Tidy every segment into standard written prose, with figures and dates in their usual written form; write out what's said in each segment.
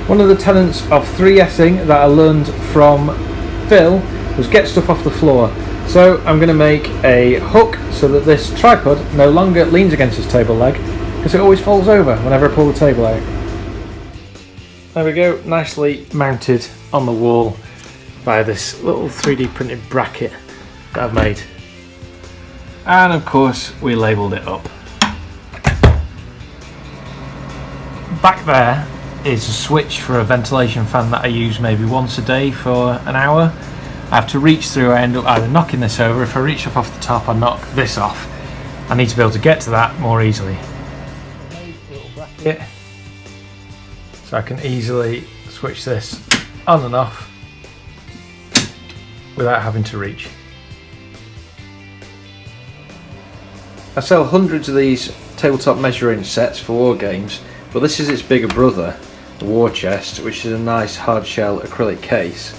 One of the tenets of 3Sing that I learned from Phil was get stuff off the floor. So I'm going to make a hook so that this tripod no longer leans against this table leg, because it always falls over whenever I pull the table out. There we go, nicely mounted on the wall by this little 3D printed bracket that I've made. And of course we labelled it up. Back there is a switch for a ventilation fan that I use maybe once a day for an hour. I have to reach through, I end up either knocking this over. If I reach up off the top I knock this off. I need to be able to get to that more easily. Little bracket, so I can easily switch this on and off without having to reach. I sell hundreds of these tabletop measuring sets for war games, but this is its bigger brother, the War Chest, which is a nice hard shell acrylic case.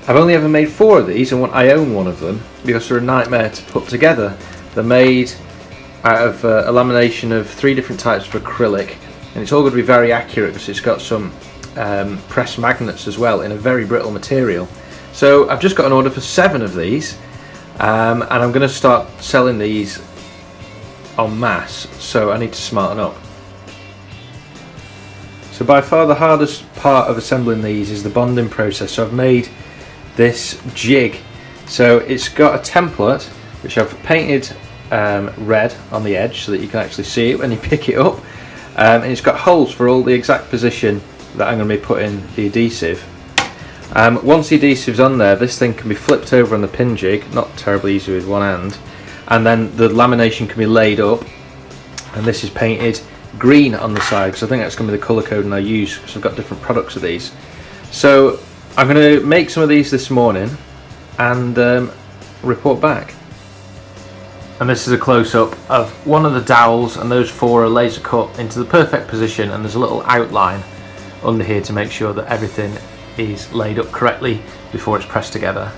I've only ever made 4 of these, and I own one of them because they're a nightmare to put together. They're made out of a lamination of 3 different types of acrylic, and it's all going to be very accurate because it's got some pressed magnets as well in a very brittle material. So I've just got an order for 7 of these, and I'm going to start selling these en masse, so I need to smarten up. So by far the hardest part of assembling these is the bonding process. So I've made this jig. So it's got a template which I've painted red on the edge so that you can actually see it when you pick it up, and it's got holes for all the exact position that I'm going to be putting the adhesive. Once the adhesive's on there, this thing can be flipped over on the pin jig, not terribly easy with one hand, and then the lamination can be laid up, and this is painted green on the side because I think that's going to be the colour coding I use because I've got different products of these. So I'm going to make some of these this morning and report back. And this is a close-up of one of the dowels, and those 4 are laser cut into the perfect position, and there's a little outline under here to make sure that everything is laid up correctly before it's pressed together.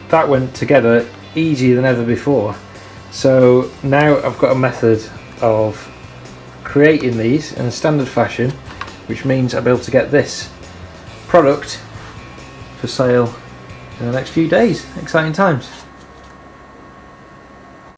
That went together easier than ever before. So now I've got a method of creating these in a standard fashion, which means I'll be able to get this product for sale in the next few days. Exciting times.